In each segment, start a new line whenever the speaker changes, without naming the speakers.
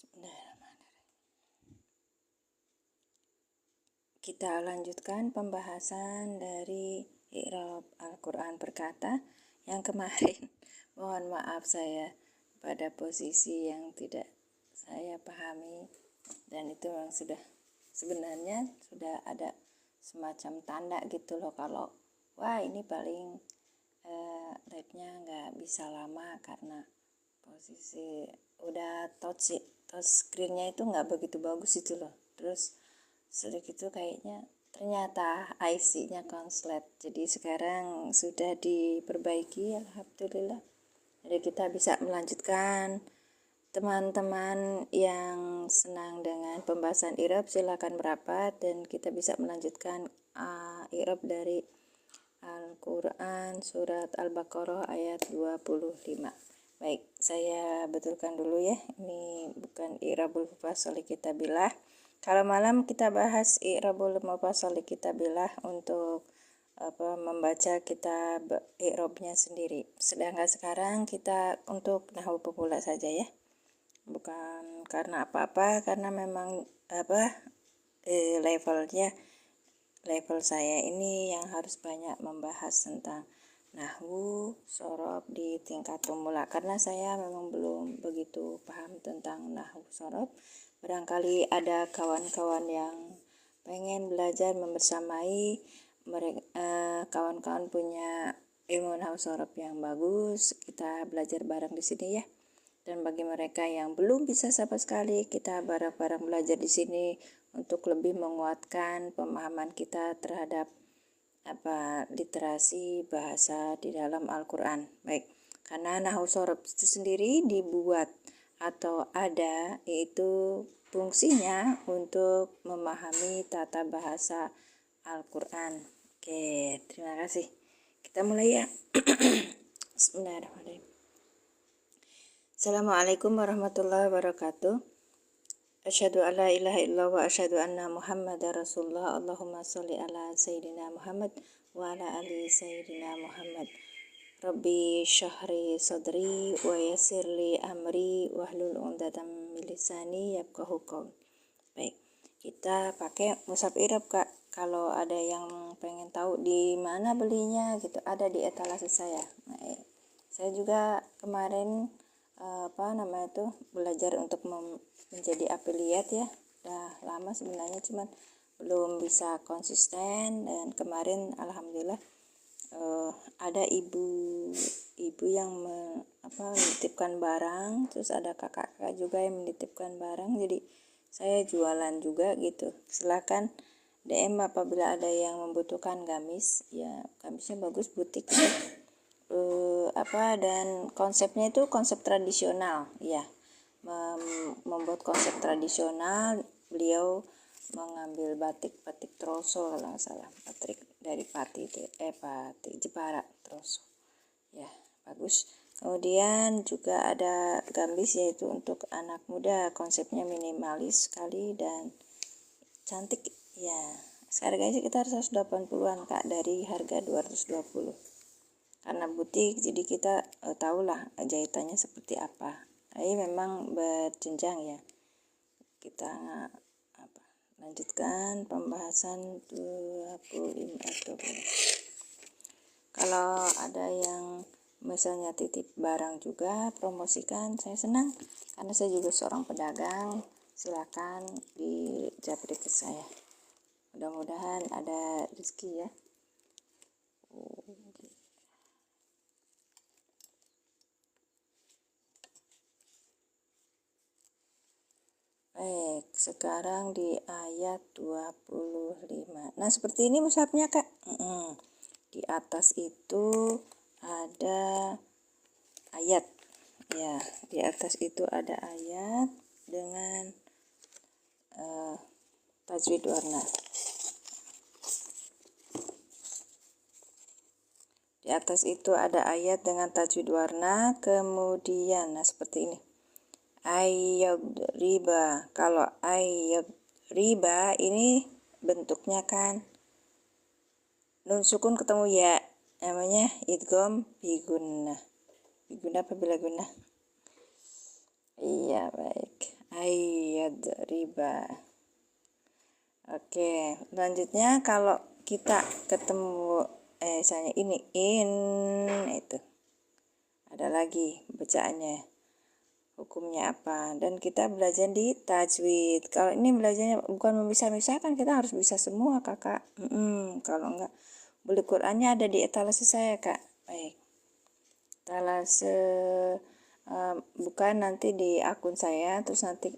Bismillahirrahmanirrahim. Kita lanjutkan pembahasan dari i'rab Al-Quran Perkata yang kemarin. Mohon maaf saya pada posisi yang tidak saya pahami, dan itu memang sebenarnya sudah ada semacam tanda gitu loh, kalau wah ini paling live-nya nggak bisa lama karena posisi udah touch screen-nya itu nggak begitu bagus itu loh. Terus sedikit itu kayaknya ternyata IC-nya konslet, jadi sekarang sudah diperbaiki, alhamdulillah. Jadi kita bisa melanjutkan. Teman-teman yang senang dengan pembahasan i'rab silakan merapat dan kita bisa melanjutkan i'rab dari Al-Quran surat Al-Baqarah ayat 25. Baik, saya betulkan dulu ya, ini bukan i'rabul mufasshali kitabillah. Kalau malam kita bahas i'rabul mufasshali kitabillah untuk membaca kitab i'rabnya sendiri. Sedangkan sekarang kita untuk nahwu pemula saja ya. Bukan karena apa-apa, karena memang level saya ini yang harus banyak membahas tentang nahwu shorof di tingkat pemula, karena saya memang belum begitu paham tentang nahwu shorof. Barangkali ada kawan-kawan yang pengen belajar membersamai kawan-kawan punya ilmu nahwu shorof yang bagus, kita belajar bareng di sini ya. Dan bagi mereka yang belum bisa sama sekali, kita bareng-bareng belajar di sini untuk lebih menguatkan pemahaman kita terhadap literasi bahasa di dalam Al-Quran. Baik, karena nahwu shorof itu sendiri dibuat atau ada, yaitu fungsinya untuk memahami tata bahasa Al-Quran. Oke, terima kasih. Kita mulai ya. Bismillahirrahmanirrahim. Assalamualaikum warahmatullahi wabarakatuh. Asyhadu an la ilaha illallah wa asyhadu anna Muhammadar Rasulullah. Allahumma sholli ala sayyidina Muhammad wa ala ali sayyidina Muhammad. Rabbi syahri sadri wa yassirli amri wahlul 'uqdatam min lisani yafqahu qawli. Baik, kita pakai mushaf i'rab Kak. Kalau ada yang pengen tahu di mana belinya gitu, ada di etalase saya. Saya juga kemarin belajar untuk menjadi afiliat ya. Udah lama sebenarnya, cuman belum bisa konsisten, dan kemarin alhamdulillah ada ibu yang menitipkan barang, terus ada kakak juga yang menitipkan barang, jadi saya jualan juga gitu. Silakan DM apabila ada yang membutuhkan gamis ya, gamisnya bagus, butik gitu. Dan konsepnya itu konsep tradisional ya, membuat konsep tradisional. Beliau mengambil batik troso kalau nggak salah, batik dari Pati Jepara troso ya, bagus. Kemudian juga ada gamis, yaitu untuk anak muda, konsepnya minimalis sekali dan cantik ya. Harganya sekitar 180-an Kak, dari harga 220. Karena butik, jadi kita tahulah jahitannya seperti apa. Ini memang berjenjang ya. Kita lanjutkan pembahasan 25. Kalau ada yang misalnya titip barang juga, promosikan, saya senang karena saya juga seorang pedagang. Silakan di japri ke saya, mudah-mudahan ada rezeki ya. Baik, sekarang di ayat 25. Nah, seperti ini mushafnya Kak. Di atas itu ada ayat ya, di atas itu ada ayat dengan tajwid warna. Di atas itu ada ayat dengan tajwid warna, kemudian seperti ini. Ayat riba. Kalau ayat riba ini bentuknya kan nun sukun ketemu ya, namanya idgham bigunnah. Bigunnah apa bila gunnah? Iya, baik. ayadriba. Oke, selanjutnya kalau kita ketemu misalnya ini itu ada lagi bacaannya, hukumnya apa, dan kita belajar di tajwid. Kalau ini belajarnya bukan memisah-misahkan, kita harus bisa semua kakak. Kalau enggak, buku Qurannya ada di etalase saya kak. Baik, etalase bukan nanti di akun saya, terus nanti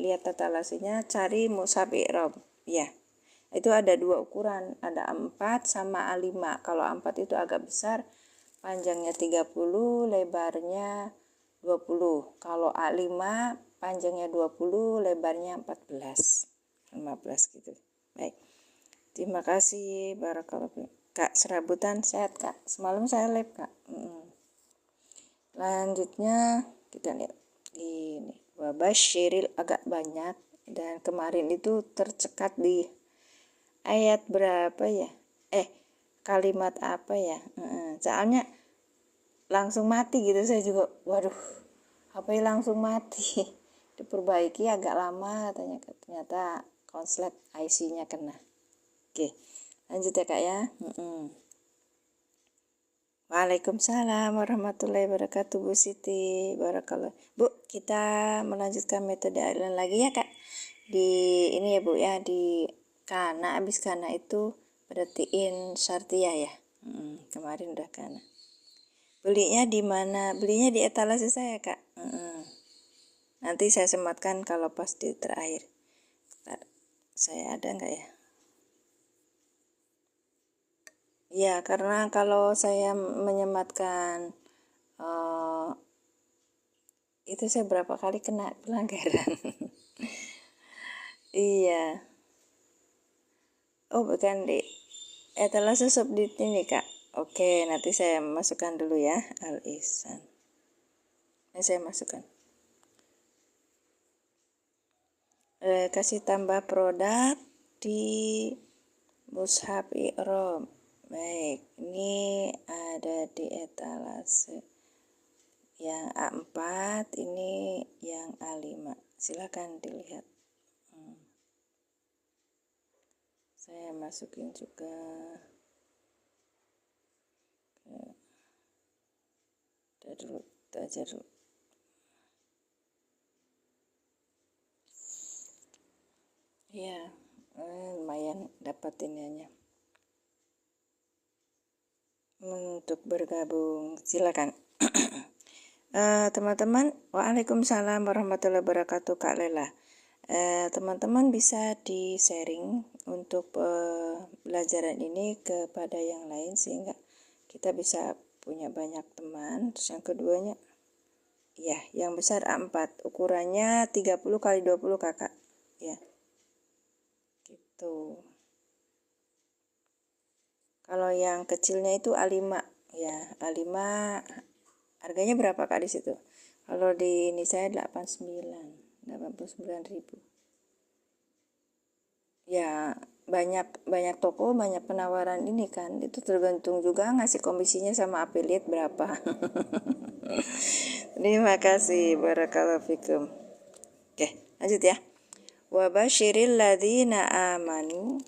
lihat etalasenya, cari mushaf i'rab ya. Itu ada 2 ukuran, ada A4 sama A5. Kalau A4 itu agak besar, panjangnya 30, lebarnya 20. Kalau A5 panjangnya 20, lebarnya 15 gitu. Baik. Terima kasih, barakallahu. Kak, serabutan sehat kak. Semalam saya lab kak. Lanjutnya kita lihat ini, wabasyiril agak banyak, dan kemarin itu tercekat di ayat berapa ya? Kalimat apa ya? Soalnya langsung mati gitu, saya juga waduh, HP langsung mati. Diperbaiki agak lama, ternyata konslet IC-nya kena. Oke, lanjut ya kak ya. Waalaikumsalam warahmatullahi wabarakatuh Bu Siti. Barakallah. Bu, kita melanjutkan metode lain lagi ya kak. Di ini ya Bu ya, di kana, abis kana itu berartiin syartiyah ya. Kemarin udah kana. Belinya di mana? Belinya di etalase saya kak. Nanti saya sematkan kalau pas di terakhir. Bentar, saya ada nggak ya? Ya, karena kalau saya menyematkan itu saya berapa kali kena pelanggaran. Iya. Oh, bukan di etalase subdit ini kak. Oke, nanti saya masukkan dulu ya, Al-Ihsan. Ini saya masukkan. Kasih tambah produk di mushaf i'rab. Baik, ini ada di etalase yang A4, ini yang A5. Silakan dilihat. Saya masukin juga dulu, aja dulu. Ya, lumayan dapat ininya. Untuk bergabung silakan. Teman-teman, waalaikumsalam warahmatullahi wabarakatuh Kak Lela. Teman-teman bisa di sharing untuk pelajaran ini kepada yang lain sehingga kita bisa punya banyak teman. Terus yang keduanya, ya, yang besar A4, ukurannya 30 kali 20 kakak, ya, gitu. Kalau yang kecilnya itu A5, ya, A5 harganya berapa kak di situ? Kalau di ini saya 89.000. Ya, banyak toko, banyak penawaran ini kan. Itu tergantung juga ngasih komisinya sama affiliate berapa. Terima kasih, barakallahu fikum. Oke, lanjut ya. Wa basyiril ladzina amanu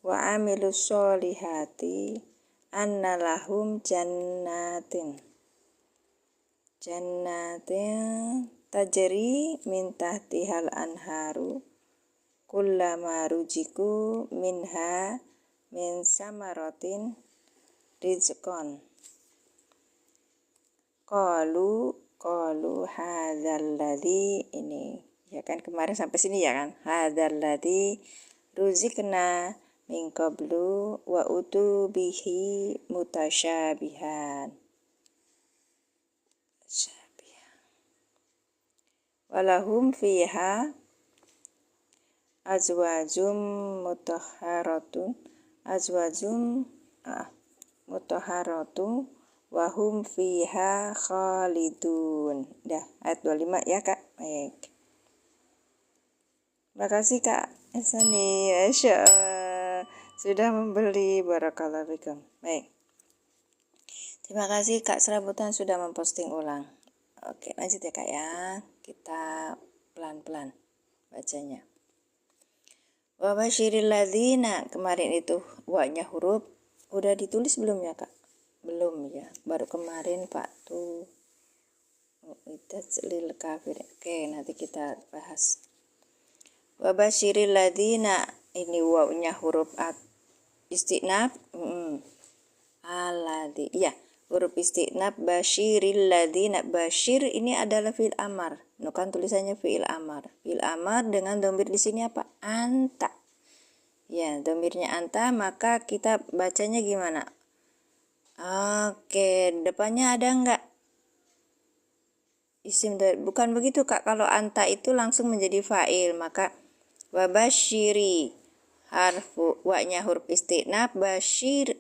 wa amilus solihati anna lahum jannatin tajri min tahtihal anharu kullama rujiku minha min samaratin rizqan qalu hadzalladzi, ini ya kan, kemarin sampai sini ya kan, hadzalladzi ruzikna min qablu wa utu bihi mutasyabihan walahum fiha azwajum mutahharatun wa hum fiha khalidun. Dah, ayat 25 ya kak. Baik. Terima kasih kak Esani, Masya Allah, sudah membeli, barakallahu fikum. Baik, terima kasih kak Serabutan sudah memposting ulang. Oke, lanjut ya kak ya. Kita pelan-pelan bacanya. Wa basyiril ladzina, kemarin itu wa-nya huruf udah ditulis belum ya Kak? Belum ya, baru kemarin Pak tuh lil kafir. Oke, nanti kita bahas. Wa basyiril ladzina, ini wa-nya huruf istinaf. Alladzi, ya, huruf istinaf. Basyiril ladzina, basyir ini adalah fi'il amar. Kan tulisannya fi'il amar. Fi'il amar dengan domir di sini apa? Anta. Ya, domirnya anta, maka kita bacanya gimana? Oke, depannya ada enggak isim dhamir? Bukan begitu Kak, kalau anta itu langsung menjadi fa'il, maka wabasyiri harfu wa-nya huruf istinaf, basir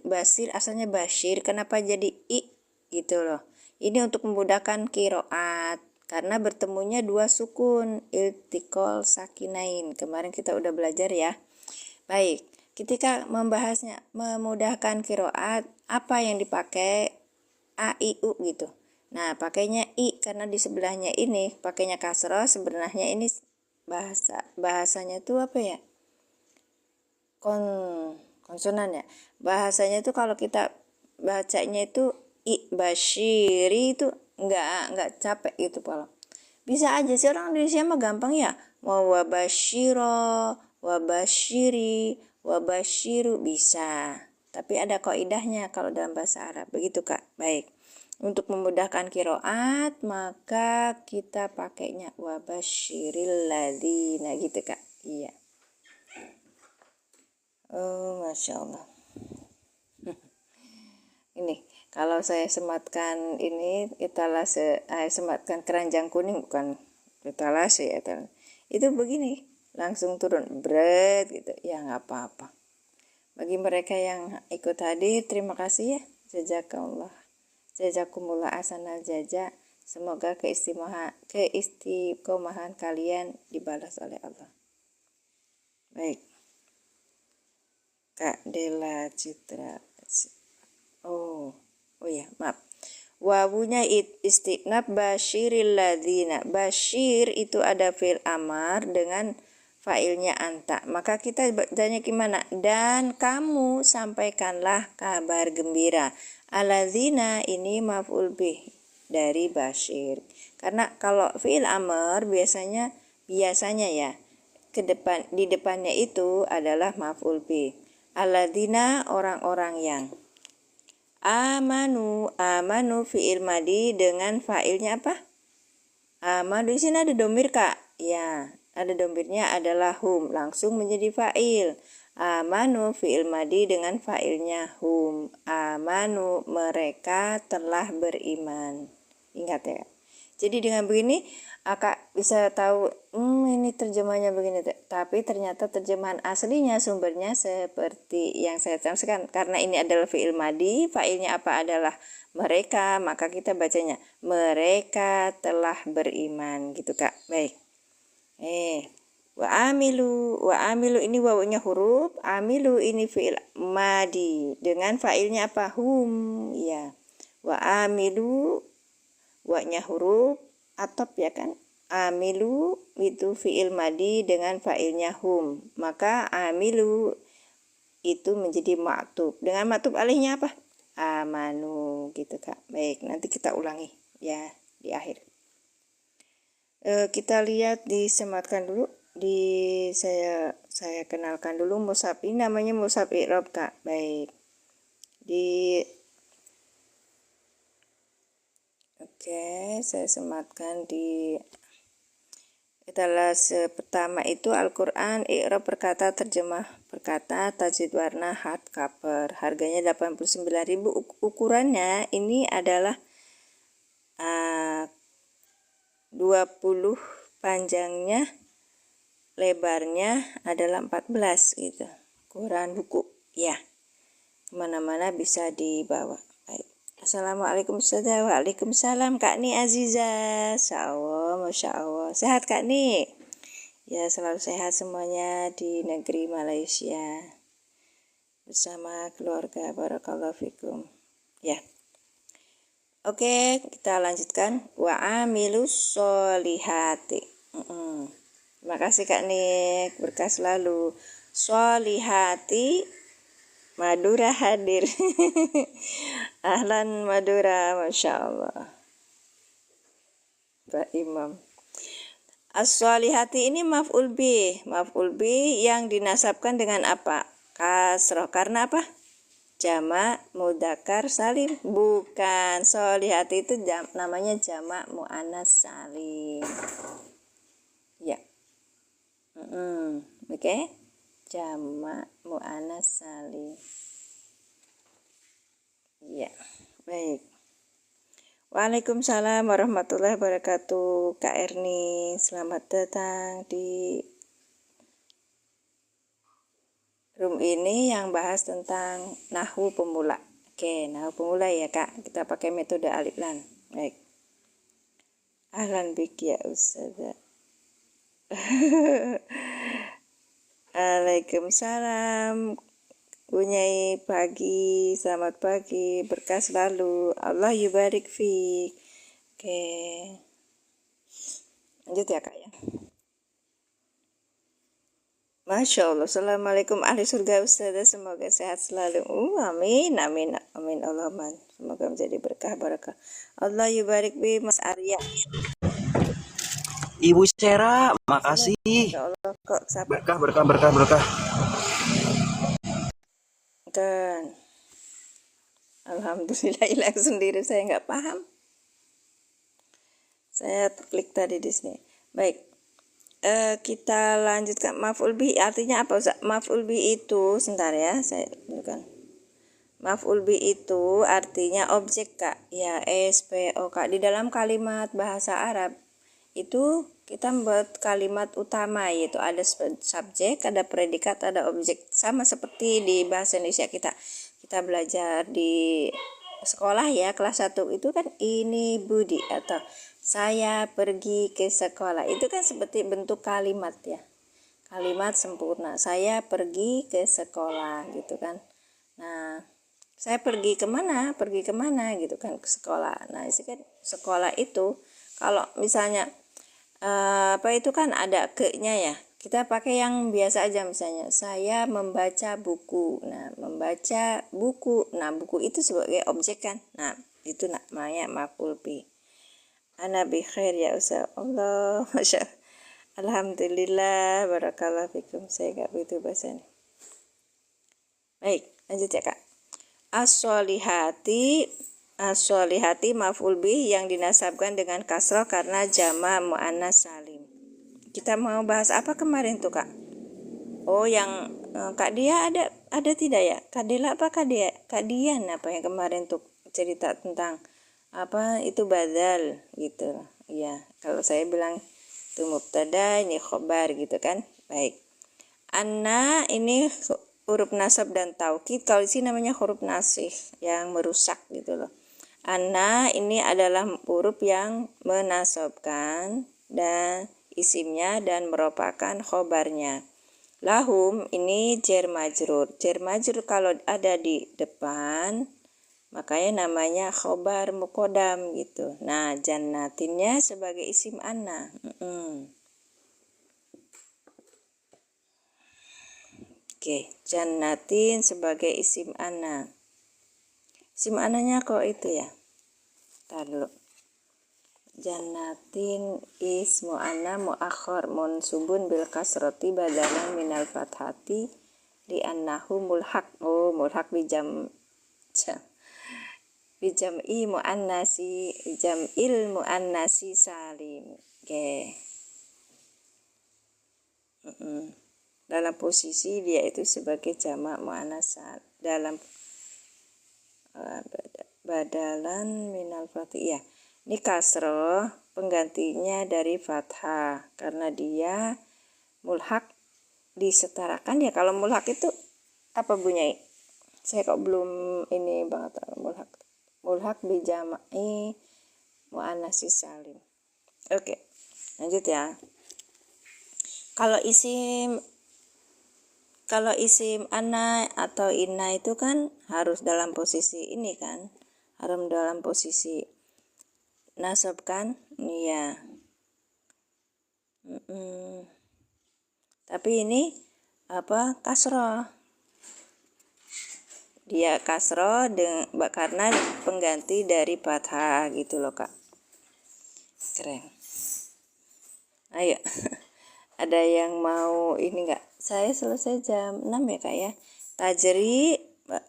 asalnya basyir, kenapa jadi i gitu loh. Ini untuk memudahkan qiraat karena bertemunya dua sukun, iltiqal sakinain. Kemarin kita udah belajar ya. Baik, ketika membahasnya memudahkan qiraat, apa yang dipakai? A, I, U gitu. Nah, pakainya I karena di sebelahnya ini pakainya kasroh, sebenarnya ini bahasanya tuh apa ya? Konsonan ya. Bahasanya itu kalau kita bacanya itu I, basyiri itu enggak capek gitu kalau. Bisa aja sih, orang Indonesia mah gampang ya. Mau wabasyiro, wabasyiri, wabasyiru bisa. Tapi ada kaidahnya kalau dalam bahasa Arab. Begitu Kak. Baik. Untuk memudahkan qiraat, maka kita pakainya wabasyiril ladzina gitu Kak. Iya. Oh, Masya Allah. Ini kalau saya sematkan ini sematkan keranjang kuning, bukan etalase ya, itu begini langsung turun berat gitu ya, nggak apa-apa. Bagi mereka yang ikut hadir, terima kasih ya, jazakumullah ahsanal jaza. Semoga keistiqomahan kalian dibalas oleh Allah. Baik, Kak Dela Citra. Oh ya, maaf. Wawunya istinaf basyiril ladzina. Basyir itu ada fi'il amar dengan fa'ilnya anta. Maka kita bacanya gimana? Dan kamu sampaikanlah kabar gembira. Alladzina ini maf'ul bih dari basyir. Karena kalau fi'il amar biasanya ya di depannya itu adalah maf'ul bih. Alladzina orang-orang yang. Amanu fi'il madi dengan fa'ilnya apa? Amanu di sini ada domir Kak. Ya, ada domirnya adalah hum, langsung menjadi fa'il. Amanu fi'il madi dengan fa'ilnya hum. Amanu mereka telah beriman. Ingat ya. Jadi dengan begini Kak bisa tahu ini terjemahnya begini, tapi ternyata terjemahan aslinya sumbernya seperti yang saya jelaskan. Karena ini adalah fi'il madi, fa'ilnya apa adalah mereka, maka kita bacanya mereka telah beriman gitu Kak. Baik. Wa amilu ini wawunya huruf, amilu ini fi'il madi dengan fa'ilnya apa? Hum ya. Wa amilu wa-nya huruf atop ya kan. Amilu itu fi'il madi dengan fa'ilnya hum, maka amilu itu menjadi ma'tub. Dengan ma'tub alihnya apa? Amanu gitu Kak. Baik, nanti kita ulangi ya di akhir. Kita lihat, disematkan dulu. Saya kenalkan dulu mushaf ini, namanya mushaf i'rab Kak. Baik. Oke, saya sematkan di etalase pertama itu Al-Quran, i'rab perkata, terjemah perkata, tajwid warna, hardcover. Harganya 89.000. Ukurannya ini adalah 20, panjangnya, lebarnya adalah 14 gitu. Ukuran buku ya. Kemana-mana bisa dibawa. Baik. Assalamualaikum warahmatullahi. Waalaikumsalam Kak Ni Aziza. Masya Allah. Sehat Kak Ni? Ya, selalu sehat semuanya di negeri Malaysia bersama keluarga. Barakallahu fikum. Ya. Oke, kita lanjutkan. Wa amilus solihati. Terima kasih Kak Nik, berkah selalu. Sholihati Madura hadir. Ahlan Madura, Masya Allah. Pak Imam. As-sholihati ini maf'ul bih yang dinasabkan dengan apa? Kasroh. Karena apa? Jamak mudzakkar salim. Bukan, sholihati itu namanya jamak muannas salim. Ya. Oke. Jamak muannas salim. Ya. Baik. Waalaikumsalam warahmatullahi wabarakatuh. Kak Erni, selamat datang di room ini yang bahas tentang nahwu pemula. Oke, nahwu pemula ya Kak. Kita pakai metode alif lam. Baik. Ahlan bik ya Ustazah. Waalaikumsalam. Bunyai pagi, selamat pagi, berkah selalu. Allah yubarik fik. Oke. Lanjut ya Kak ya. Masya Allah. Assalamualaikum ahli surga Ustazah. Semoga sehat selalu. Amin, amin, amin Allahumma. Semoga menjadi berkah barakah. Allah yubarik bi Mas Arya.
Ibu Sera, makasih.
Insya Allah kok sabar.
Berkah.
Dan alhamdulillah hilang sendiri, saya nggak paham. Saya klik tadi di sini. Baik, kita lanjutkan. Maf'ul bih artinya apa? Maf'ul bih itu, sebentar ya, saya tunjukkan. Maf'ul bih itu artinya objek Kak. Ya, SPO Kak. Di dalam kalimat bahasa Arab itu kita membuat kalimat utama, yaitu ada subjek, ada predikat, ada objek. Sama seperti di bahasa Indonesia kita belajar di sekolah ya, kelas 1 itu kan ini Budi atau saya pergi ke sekolah. Itu kan seperti bentuk kalimat ya. Kalimat sempurna. Saya pergi ke sekolah gitu kan. Nah, saya pergi kemana? Pergi kemana gitu kan, ke sekolah. Nah, ini kan sekolah itu kalau misalnya itu kan ada ke-nya ya. Kita pakai yang biasa aja, misalnya saya membaca buku. Nah, membaca buku. Nah, buku itu sebagai objek kan. Nah, itu namanya maf'ul bih. Ana bi khair ya Ustaz. Allah, Masya Allah. Alhamdulillah, barakallahu fikum. Saya gak begitu bahasanya. Baik, lanjut ya Kak. As-sholihati maf'ul bih yang dinasabkan dengan kasroh karena jamak muannas salim. Kita mau bahas apa kemarin tuh Kak? Oh, yang Kak Dia ada tidak ya? Kak Dela apa Kak Dia? Kak Dian apa yang kemarin tuh cerita tentang apa itu badal gitu. Iya, kalau saya bilang itu mubtada, ini khobar gitu kan. Baik. Anna ini huruf nasab dan taukid. Kalau di sini namanya huruf nasih yang merusak gitu loh. Anna ini adalah huruf yang menasabkan dan isimnya dan merupakan khobarnya. Lahum ini jar majrur. Jar majrur kalau ada di depan makanya namanya khobar muqaddam gitu. Nah, jannatinnya sebagai isim anna. Oke, jannatin sebagai isim anna. Isim ananya kok itu ya? Ntar dulu. Jannatin ismu anna muakhar mansubun bil kasrati badalan minal fathati li annahu mulhaq. Oh, mulhaq bijam'i jam'il muannasi salim. Oke. Dalam posisi dia itu sebagai jamak muannas dalam badalan minal fathah. Ya. Ini kasroh penggantinya dari fathah karena dia mulhaq disetarakan ya. Kalau mulhaq itu apa bunyi? Saya kok belum ini banget mulhaq. Mulhaq bijama'i muannasi salim. Oke. Lanjut ya. Kalau isim ana atau inna itu kan harus dalam posisi ini kan. Harus dalam posisi nasab kan? Iya. Tapi ini apa, kasroh. Dia kasroh karena pengganti dari fathah gitu loh Kak. Keren. Ayo. Ada yang mau ini enggak? Saya selesai jam 6 ya Kak ya.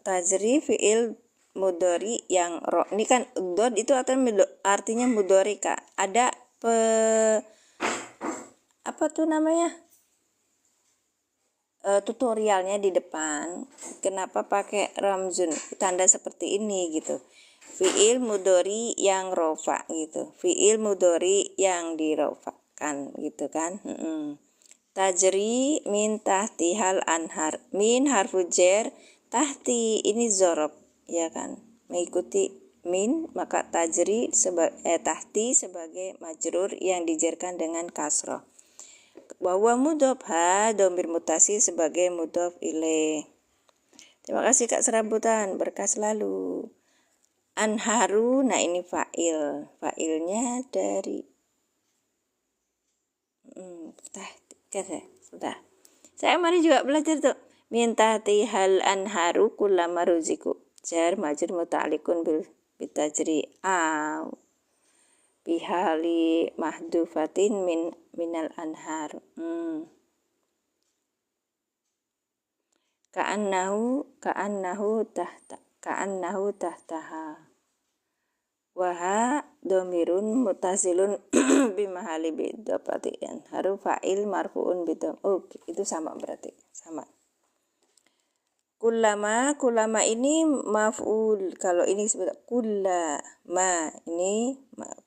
Tajri fiil mudhari yang ini kan dot itu artinya mudhari Kak. Ada apa tuh namanya? Tutorialnya di depan. Kenapa pakai ramzun? Tanda seperti ini gitu. Fiil mudhari yang rofa gitu. Fiil mudhari yang dirofakan gitu kan. Tajri min tahtihal anhar. Min harfu jar, tahti ini zorob ya kan. Mengikuti min maka tajri tahti sebagai majrur yang dijarkan dengan kasroh. Bahwa mudhof domir mutasi sebagai mudhof ilaih. Terima kasih Kak Serabutan, berkah selalu. Anharu, nah ini fa'il. Fa'ilnya dari sudah. Saya kemarin juga belajar tuh. Minta tihal anharu kullama ruziku. Jar majrur muta'alliqun bil bitajri bihali mahdufatin minal anhar. Ka'annahu tahtaha. Waha domirun mutasilun bimahali bidopati haru fa'il marfu'un bidom. Itu sama berarti sama. Kullama ini maf'ul. Kalau ini disebut kullama ini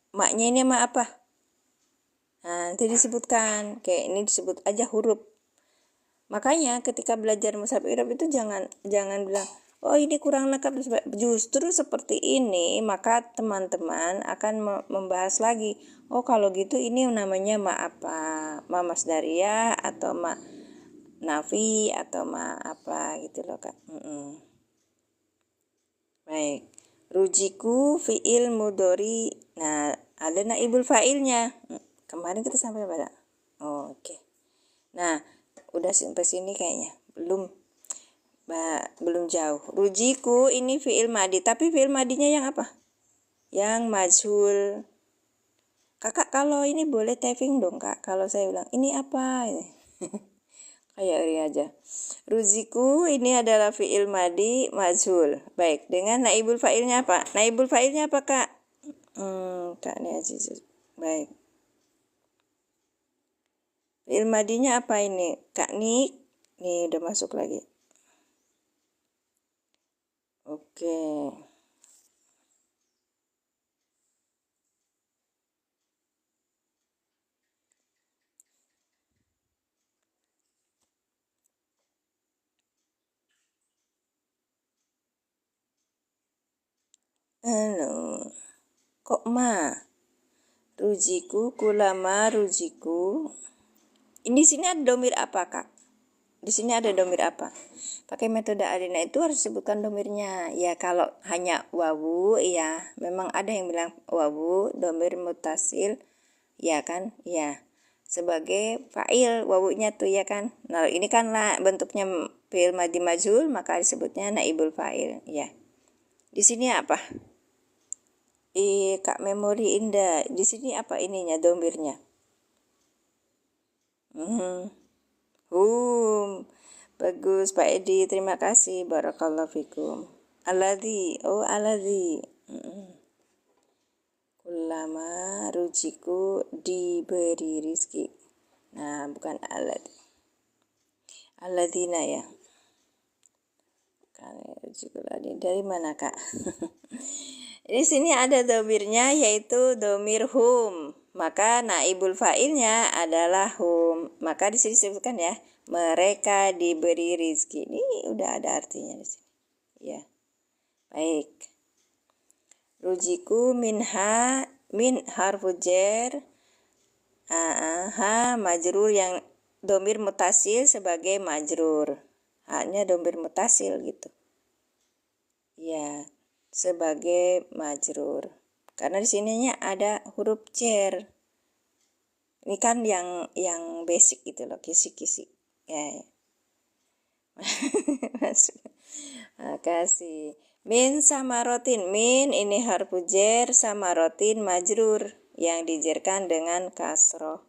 maknya ini ma apa? Nah, nanti disebutkan kayak ini disebut aja huruf. Makanya ketika belajar mushaf i'rab itu jangan bilang oh ini kurang lengkap, justru seperti ini maka teman-teman akan membahas lagi. Oh kalau gitu ini namanya ma apa? Ma masdariyah atau ma nafi atau ma apa gitu loh Kak. Baik. Rujiku fi'il mudhari. Nah, ada naibul fa'ilnya. Kemarin kita sampai pada. Oke. Nah, udah sampai sini kayaknya. Belum jauh. Rujiku ini fi'il madi, tapi fi'il madinya yang apa? Yang majhul. Kakak kalau ini boleh typing dong Kak. Kalau saya bilang ini apa? Kayak ini aja. Ruziku ini adalah fi'il madi majhul. Baik, dengan naibul fa'ilnya apa? Naibul fa'ilnya apa Kak? Kak ini aja. Baik. Fi'il madinya apa ini? Kak Nik. Nih udah masuk lagi. Oke. Halo. Kok ma? Rujiku, kulama rujiku. Ini sini ada domir apa Kak? Di sini ada domir apa? Pakai metode Arina itu harus sebutkan domirnya. Ya kalau hanya wawu ya memang ada yang bilang wawu domir mutasil ya kan? Ya. Sebagai fa'il wawunya tuh ya kan. Nah, ini kan lah bentuknya fi'il madi majhul maka disebutnya naibul fa'il ya. Di sini apa? Kak memori indah. Di sini apa ininya domirnya? Bagus Pak Edi, terima kasih, barakallahu fikum. Aladhi, Kullama rujiku diberi rizki. Nah, bukan aladhi. Aladhina ya. Rujiku dari mana Kak? Di sini ada domirnya yaitu domir hum. Maka naibul fa'ilnya adalah hum. Maka di sini disebutkan ya, mereka diberi rizki. Ini udah ada artinya di sini. Ya. Baik. Rujiku min harfu jar. Majrur yang domir mutasil sebagai majrur. Hanya domir mutasil gitu. Ya, sebagai majrur. Karena di sininya ada huruf jar. Ini kan yang basic gitu loh, kisi-kisi. Ya. Makasih. Min sama rotin. Min ini harfu jar, sama rotin majrur yang dijerkan dengan kasroh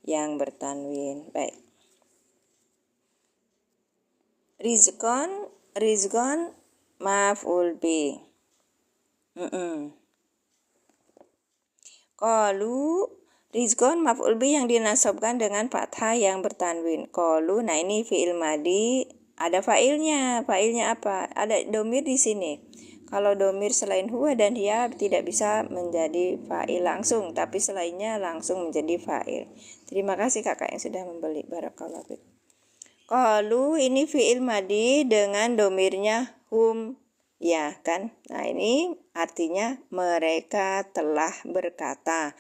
yang bertanwin. Baik. Rizqon maf'ul bi. Qalu rizqon maf'ul bi yang dinasabkan dengan fathah yang bertanwin. Qalu, nah ini fi'il madi, ada fa'ilnya. Fa'ilnya apa? Ada domir di sini. Kalau domir selain huwa dan hiya tidak bisa menjadi fa'il langsung, tapi selainnya langsung menjadi fa'il. Terima kasih kakak yang sudah membeli. Barakallahu fiik. Qalu ini fi'il madi dengan domirnya hum, ya kan? Nah ini artinya mereka telah berkata.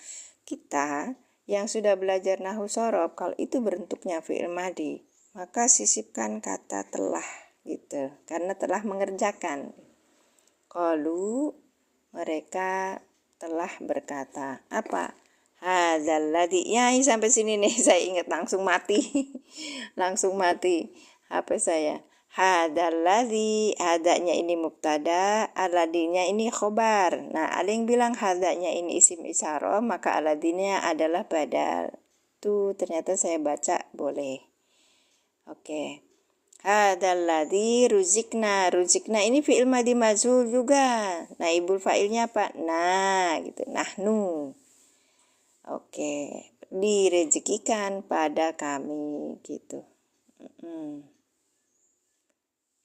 Kita yang sudah belajar nahwu shorof, kalau itu bentuknya fi'il madi, maka sisipkan kata telah gitu, karena telah mengerjakan. Qalu mereka telah berkata. Apa? Hadzal ladzi. Ya, sampai sini nih saya ingat langsung mati. Langsung mati HP saya. Hadzal ladzi, hadanya ini mubtada, aladinya ini khobar. Nah, ada yang bilang hadanya ini isim isyarah, maka aladinya adalah badal. Tuh, ternyata saya baca boleh. Oke. Hadzal ladzi ruzikna. Ruzikna ini fi'il madhi majhul juga. Nah, ibul fa'ilnya apa? Nah, gitu. Nahnu. Oke, direzekikan pada kami gitu.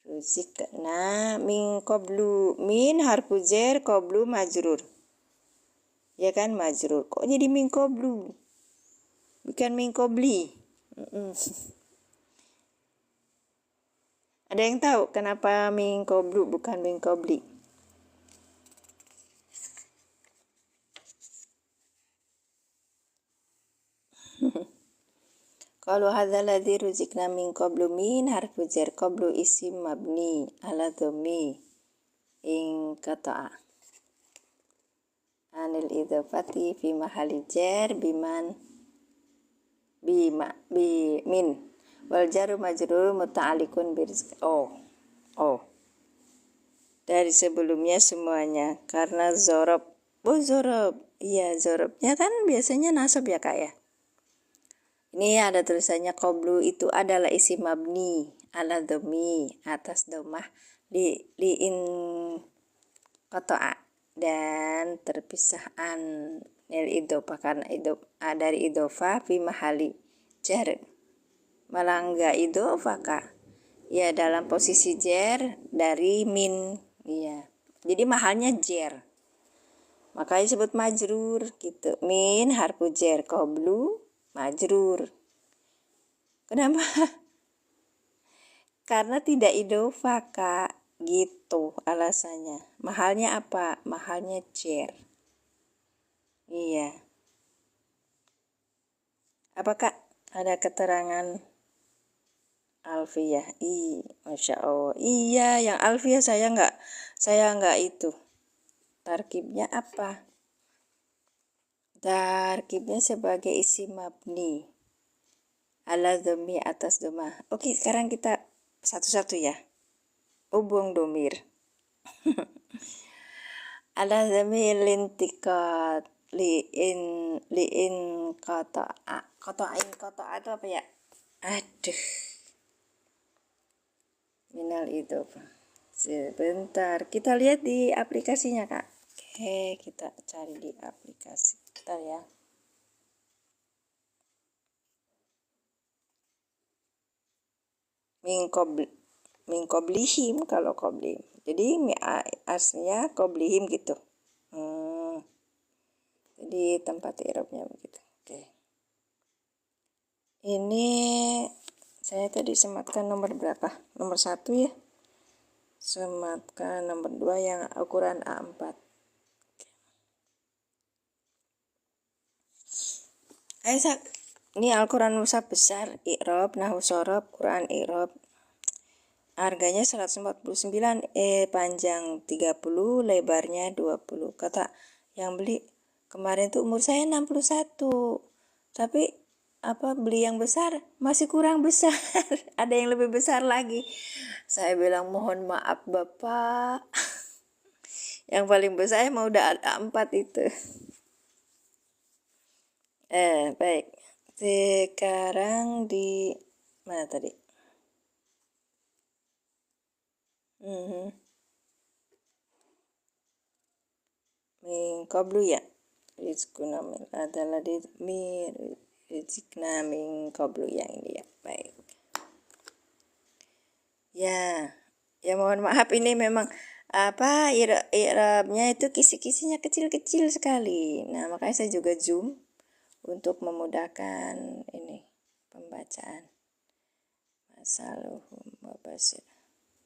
Ruzikna min qablu. Min harfu jar, qablu majrur. Ya kan, majrur. Kok jadi min qablu? Bukan min qabli. Ada yang tahu kenapa min qablu bukan min qabli? Kalau hadzal ladzi ruzikna min qablu, min harfu jar, qablu isim mabni ala dhammi in qata'a anil idhofati fi mahalli jar biman bi min wal jaru majrur muta'alliqun bi rizq. Dari sebelumnya semuanya karena zorob. Zorob. Iya, zorobnya kan biasanya nasab ya kak ya. Ini ada tulisannya qablu itu adalah isim mabni ala dhammi atas dhammah in qata'a dan terpisah an idhofah karena dari idhofah fi mahali jar. Malah enggak idhofah kak. Ya dalam posisi jar dari min. Iya. Jadi mahalnya jar. Makanya disebut majrur gitu. Min harfu jar, qablu majrur. Kenapa? Karena tidak idhofah kak, gitu alasannya. Mahalnya apa? Mahalnya jar. Iya. Apakah ada keterangan Alfiyah? Masya Allah. Iya, yang Alfiyah saya nggak itu. Tarkibnya apa? Tarkibnya sebagai isim mabni ala dhammi atas dhammah. Oke, sekarang kita satu-satu ya. Buang domir. Ala dhammi lintiqat liin qata'a. Qata'a itu apa ya? Aduh. Minal idhofah. Sebentar, kita lihat di aplikasinya kak. Oke, kita cari di aplikasi. Bentar ya. Min qablihim kalau qablihim. Jadi aslinya qablihim gitu. Jadi tempat i'rabnya begitu. Oke. Ini saya tadi sematkan nomor berapa? Nomor 1 ya. Sematkan nomor 2 yang ukuran A4. Ini Al-Quran Mushaf besar, i'rab, nahwu shorof, Quran i'rab. Harganya 149, panjang 30, lebarnya 20. Kata yang beli, kemarin tuh umur saya 61. Tapi beli yang besar masih kurang besar. Ada yang lebih besar lagi. Saya bilang mohon maaf Bapak. Yang paling besar mau udah ada 4 itu. Baik. Sekarang di mana tadi? Min qablu ya. Rizquna min adalah di mir rizqna min qablu yang ini ya. Baik. Ya mohon maaf ini memang i'rabnya itu kisi-kisinya kecil-kecil sekali. Nah, makanya saya juga zoom untuk memudahkan ini pembacaan. Masaluhum wabasir.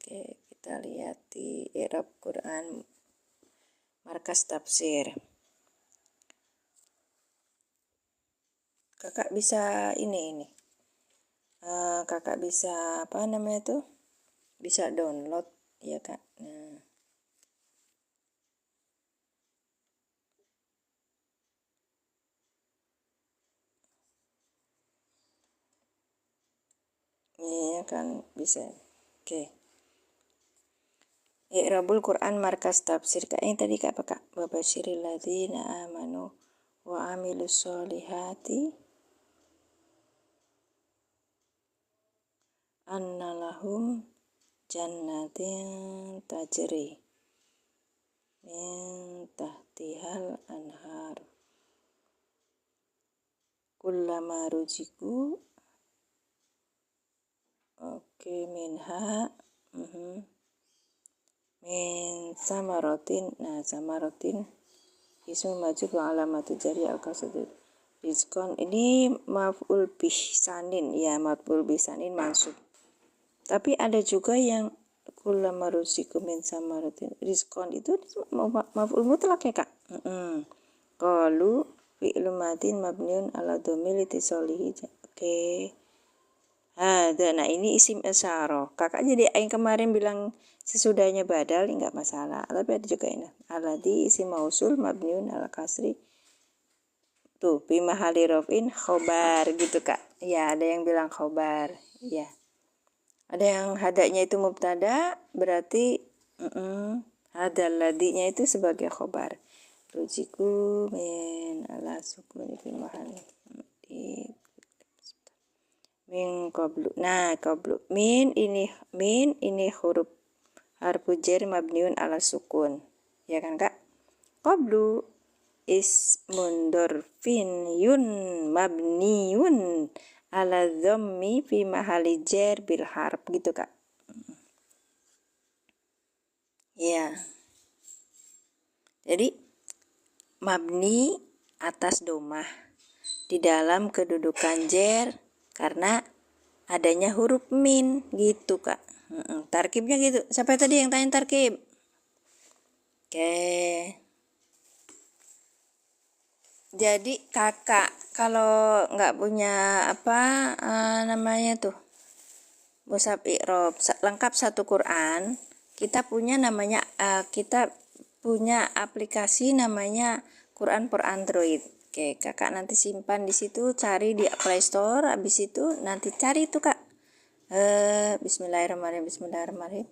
Oke, kita lihat di i'rab Quran Markas Tafsir. Kakak bisa ini. Kakak bisa bisa download ya Kak. Nah, ini kan bisa. Oke. I'rabul Quran Markas Tafsir. Kak yang tadi Kak apa Kak? Wabasyiril ladzina amanu wa amilus solihati anna lahum jannatin tajri min tahtihal anhar kullama ruziku minha min samarotin. Nah, samarotin ismu majub wa alamatu jari al-kasudut rizkon. Ini maf'ul bih sanin ya, maf'ul bih sanin mansub. Tapi ada juga yang kullama ruziku min samarotin rizkon itu maf'ul mutlak ya Kak. Qalu fi'lu madin mabniun ala dhamir litisolihi. Oke. Nah ini isim isyarah. Kakak jadi yang kemarin bilang sesudahnya badal enggak masalah. Tapi ada juga ini. Alladhi isim mausul mabniun ala kasri. Tuh, bi mahali raf'in khobar gitu Kak. Ya, ada yang bilang khobar. Ya. Ada yang hadanya itu mubtada, berarti hadal ladinya itu sebagai khobar. Rujiku min ala sukun fi mahali min qablu. Nah, qablu min ini huruf harfu jar mabniun ala sukun. Ya kan Kak? Qablu ismun dorfin yun mabniun ala dhammi fi mahali jar bil harf gitu Kak. Ya. Jadi mabni atas domah di dalam kedudukan jar karena adanya huruf min gitu Kak. Tarkibnya gitu. Siapa tadi yang tanya tarkib? Oke. Jadi kakak kalau nggak punya mushaf i'rab lengkap satu Quran, kita punya aplikasi namanya Quran per Android. Oke, kakak nanti simpan di situ, cari di Play Store, habis itu nanti cari itu Kak. Bismillahirrahmanirrahim.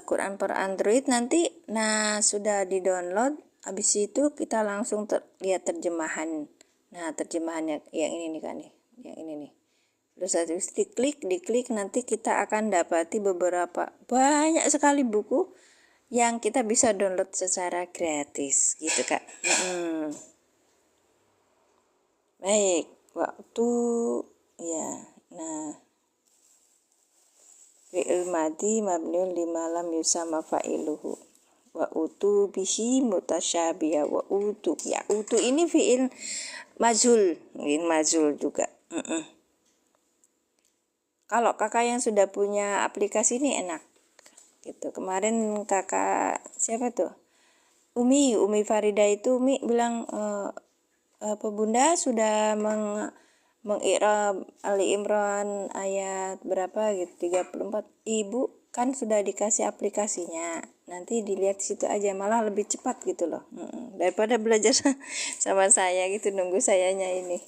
Quran per Android nanti, nah sudah di-download, habis itu kita langsung lihat terjemahan. Nah, terjemahannya yang ini nih Kak nih, yang ini nih. Terus habis diklik nanti kita akan dapati banyak sekali buku yang kita bisa download secara gratis gitu Kak. Baik, waktu ya. Nah, fi'il madi mabniun lima lam yusama fa'iluhu wa utu bihi mutasyabiha wa utu. Ya, utu ini fi'il majhul juga. Kalau kakak yang sudah punya aplikasi ini enak gitu. Kemarin kakak siapa tuh? Umi Farida itu Umi bilang Bunda sudah mengi'rab Ali Imran ayat berapa gitu 34. Ibu kan sudah dikasih aplikasinya, nanti dilihat situ aja, malah lebih cepat gitu loh daripada belajar sama saya gitu, nunggu sayanya ini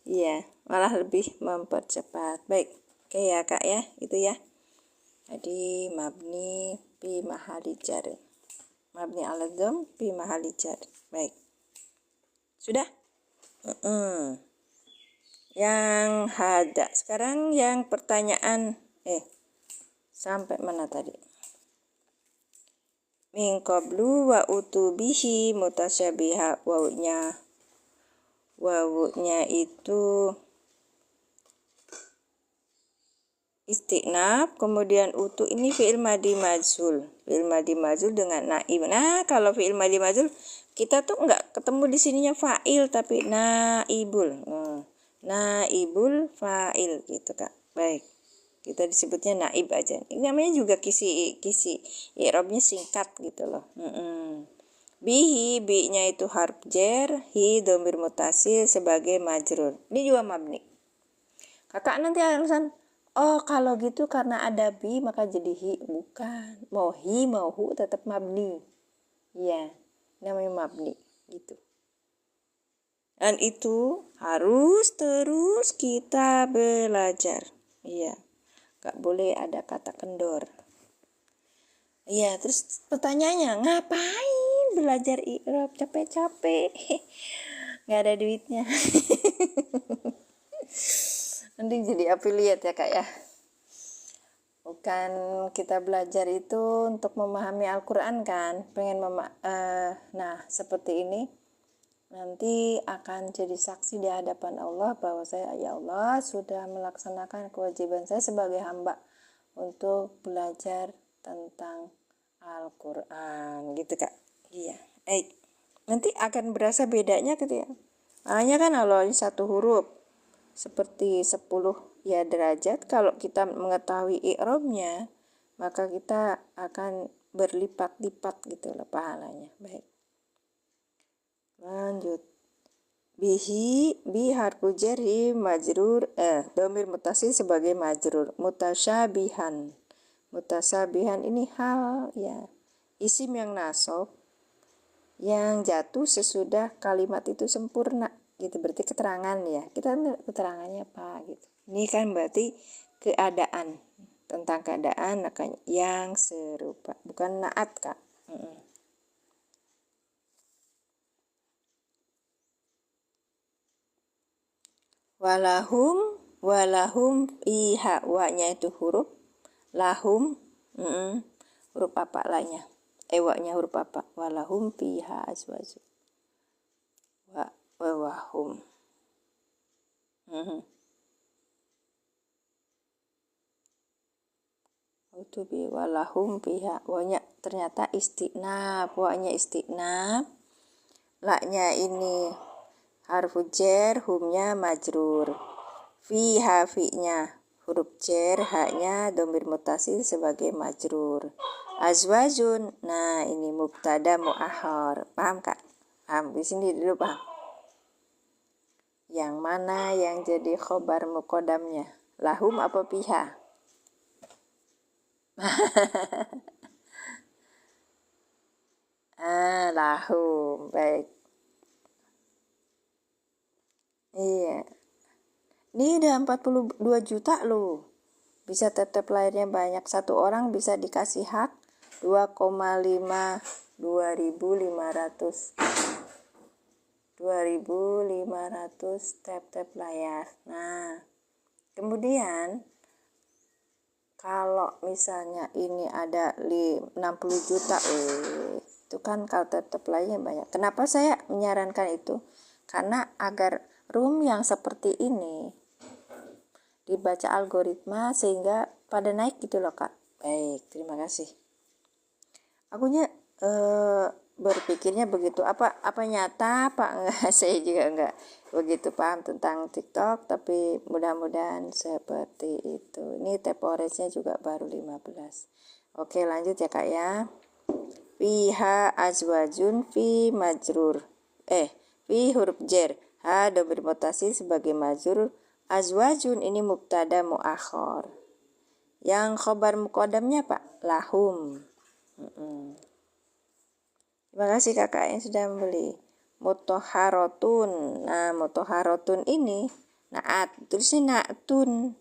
Iya, malah lebih mempercepat. Baik, oke ya Kak ya, itu ya. Jadi mabni fi mahali jar. Mabni ala dham fi mahali jar. Baik. Sudah? Yang hada. Sekarang yang pertanyaan sampai mana tadi? Min qablu wa utubihi mutasyabiha. Wawunya itu istiqnaf, kemudian utu ini fi'il madi majhul. Fi'il madi majhul dengan naib. Nah, kalau fi'il madi majhul kita tuh enggak ketemu di sininya fa'il tapi naibul. Naibul fa'il gitu Kak. Baik. Kita disebutnya naib aja. Ini namanya juga kisi i'rabnya singkat gitu loh. Bihi, bi-nya itu harf jar, hi dhamir mutasil sebagai majrur. Ini juga mabni. Kakak nanti alasan, oh kalau gitu karena ada bi maka jadi hi. Bukan. Mau hi mau hu tetap mabni. Iya, namanya mabni gitu. Dan itu harus terus kita belajar. Iya. Gak boleh ada kata kendor. Iya, terus pertanyaannya, ngapain belajar i'rab capek-capek? Gak ada duitnya. Nanti jadi affiliate ya Kak ya. Bukan kita belajar itu untuk memahami Al-Quran kan. Nah seperti ini. Nanti akan jadi saksi di hadapan Allah bahwa saya, ya Allah, sudah melaksanakan kewajiban saya sebagai hamba untuk belajar tentang Al-Quran gitu Kak. Iya. Nanti akan berasa bedanya gitu ya. Makanya kan kalau satu huruf seperti 10 ya derajat, kalau kita mengetahui i'rabnya maka kita akan berlipat-lipat gitu loh pahalanya. Baik. Lanjut. Bihi, bi harfu jarri majrur dhamir mutasil sebagai majrur. Mutasyabihan ini hal ya, isim yang nasab yang jatuh sesudah kalimat itu sempurna gitu, berarti keterangan ya. Kita keterangannya apa gitu. Ini kan berarti keadaan, tentang keadaan yang serupa, bukan naat Kak. Walahum iha, wa-nya itu huruf lahum, huruf apa lainnya? Wa-nya huruf apa? Walahum fiha azwaju. Wahum. Itu bi walahum fiha. Wa-nya ternyata istiqnaf, wa-nya istiqnaf. La-nya ini harfu jar, humnya majrur. Fiha, fi-nya huruf jar, ha-nya dhamir mutasil sebagai majrur. Azwajun, nah ini mubtada muakhar. Paham Kak? Paham? Di sini dulu paham. Yang mana yang jadi khobar muqaddamnya? Lahum apa fiha? Lahum. Baik. Iya. Ini udah 42 juta loh. Bisa tetap lahirnya banyak. Satu orang bisa dikasih hak 2,5 2.500 tap layar. Nah, kemudian kalau misalnya ini ada 60 juta, itu kan kalau tap layarnya banyak. Kenapa saya menyarankan itu? Karena agar room yang seperti ini dibaca algoritma sehingga pada naik gitu loh Kak. Baik, terima kasih. Akunya berpikirnya begitu. Apa nyata apa enggak? Saya juga enggak begitu paham tentang TikTok, tapi mudah-mudahan seperti itu. Ini temporesnya juga baru 15. Oke, lanjut ya Kak ya. Fiha azwajun fi majrur. Fi huruf jar. Ha dhamir mutasil sebagai majrur. Azwajun ini mubtada muakhar. Yang khobar muqaddamnya Pak? Lahum. Terima kasih kakak yang sudah membeli. Mutahharatun. Nah, mutahharatun ini Naat, tulisnya na'tun.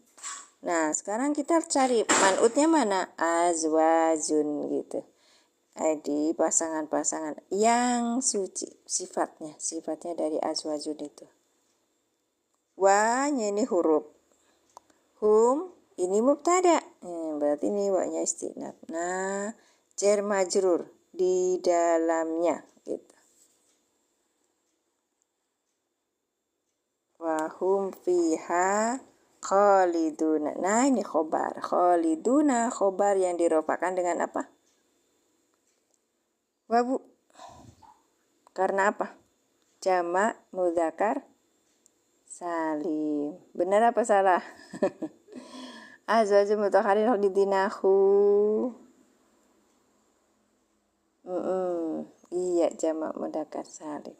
Nah, sekarang kita cari man'utnya mana? Azwajun gitu. Di pasangan-pasangan yang suci sifatnya dari azwajun itu. Wa ini huruf. Hum ini mubtada. Berarti ini wa-nya istinaf. Nah, jar majrur di dalamnya gitu. Wa hum fiha khaliduna. Nah, ini khobar. Khaliduna khobar yang dirofakan dengan apa? Wabu. Karena apa? Jamak mudzakkar salim. Benar apa salah? Azwajul mutahharin khalidinahu. Iya, jamak mudzakkar salim.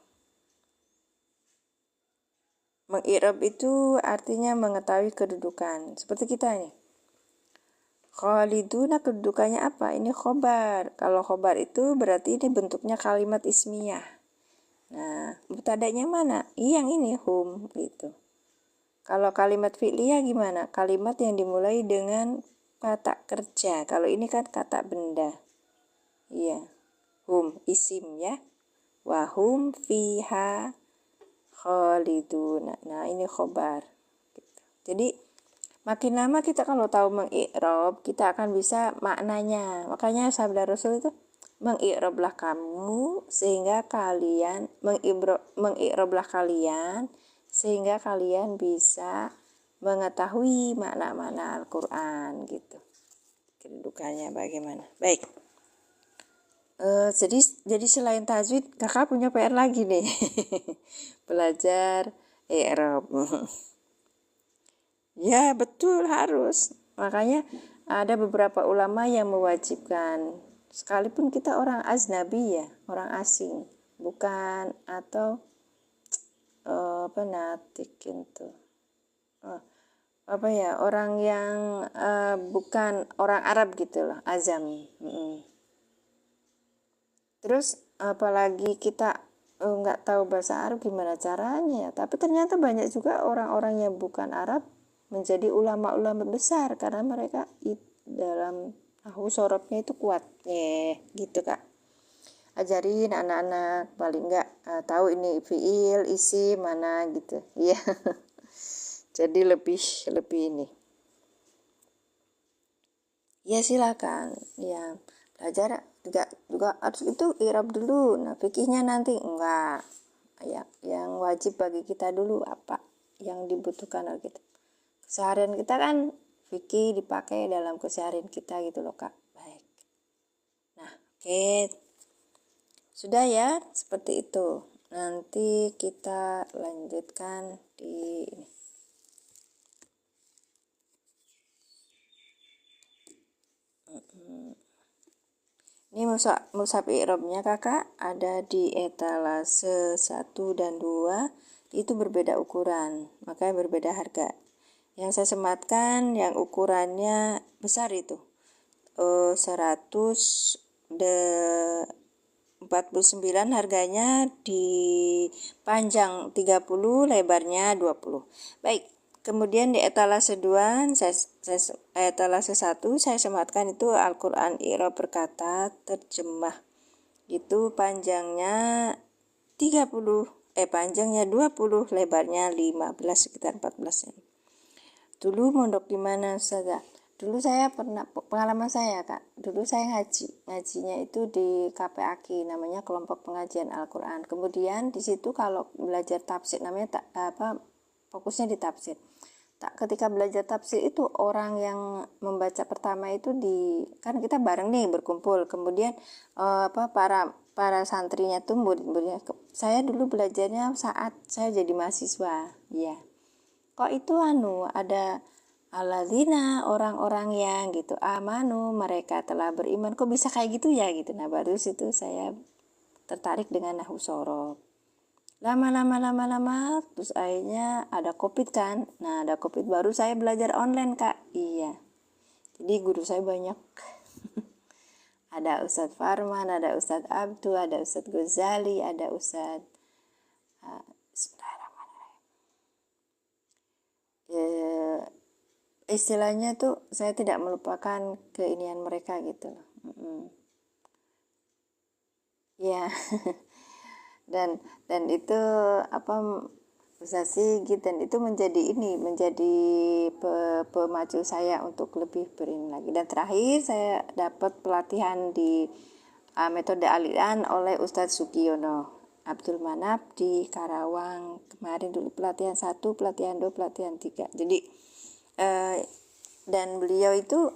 Mengi'rab itu artinya mengetahui kedudukan. Seperti kita nih. Khaliduna kedudukannya apa? Ini khobar. Kalau khobar itu berarti ini bentuknya kalimat ismiyah. Nah, mubtada'nya mana? Yang ini hum gitu. Kalau kalimat fi'liyah gimana? Kalimat yang dimulai dengan kata kerja. Kalau ini kan kata benda. Iya. Hum isim ya. Wa hum fiha khaliduna. Nah, ini khobar. Gitu. Jadi makin lama kita kalau tahu mengi'rab, kita akan bisa maknanya. Makanya sabda Rasul itu mengi'rablah kamu sehingga kalian mengi'rablah kalian sehingga kalian bisa mengetahui makna-makna Al-Qur'an gitu. Kedudukannya bagaimana? Baik. Jadi selain tajwid, kakak punya PR lagi nih. Belajar i'rab. Ya betul harus. Makanya ada beberapa ulama yang mewajibkan. Sekalipun kita orang aznabi ya, orang asing. Bukan atau natik itu. Orang yang bukan orang Arab gitu loh, azam. Terus apalagi kita nggak tahu bahasa Arab gimana caranya. Tapi ternyata banyak juga orang-orang yang bukan Arab menjadi ulama-ulama besar karena mereka dalam nahwu sorobnya itu kuat gitu kak. Ajarin anak-anak paling enggak tahu ini fiil isi mana gitu ya. Jadi lebih ini ya silakan ya belajar juga harus itu i'rab dulu. Nah fikihnya nanti enggak ya, yang wajib bagi kita dulu apa yang dibutuhkan oleh kita. Keseharian kita kan fikih dipakai dalam keseharian kita gitu loh kak. Baik. Nah oke. Sudah ya seperti itu. Nanti kita lanjutkan di ini. Ini mushaf i'rabnya kakak ada di etalase 1 dan 2. Itu berbeda ukuran, makanya berbeda harga. Yang saya sematkan yang ukurannya besar itu 149 harganya, di panjang 30, lebarnya 20. Baik, kemudian di etalase 2 etalase 1 saya sematkan itu Al-Qur'an i'rab berkata terjemah. Itu panjangnya 20, lebarnya 15, sekitar 14 cm. Dulu mondok di mana Ustazah? Dulu saya pernah, pengalaman saya kak, dulu saya ngajinya itu di KPAK, namanya kelompok pengajian Al-Quran. Kemudian di situ kalau belajar tafsir, namanya fokusnya di tafsir. Ketika belajar tafsir itu orang yang membaca pertama itu kan kita bareng nih berkumpul. Kemudian para santrinya tuh murid-muridnya. Saya dulu belajarnya saat saya jadi mahasiswa, ya. Kok itu ada alladzina orang-orang yang gitu amanu mereka telah beriman, kok bisa kayak gitu ya gitu. Nah baru situ saya tertarik dengan nahwu shoroh. Lama terus akhirnya ada COVID kan. Nah ada COVID baru saya belajar online kak. Iya, jadi guru saya banyak. Ada Ustadz Farman, ada Ustadz Abdu, ada Ustadz Ghazali, ada Ustadz istilahnya tuh saya tidak melupakan keinian mereka gitu loh. Ya. dan itu apa Ustaz Sigit, dan itu menjadi pemacu saya untuk lebih berini lagi. Dan terakhir saya dapat pelatihan di metode Al-Iqlan oleh Ustadz Sugiono Abdul Manap di Karawang kemarin, dulu pelatihan 1, pelatihan 2, pelatihan 3. Jadi dan beliau itu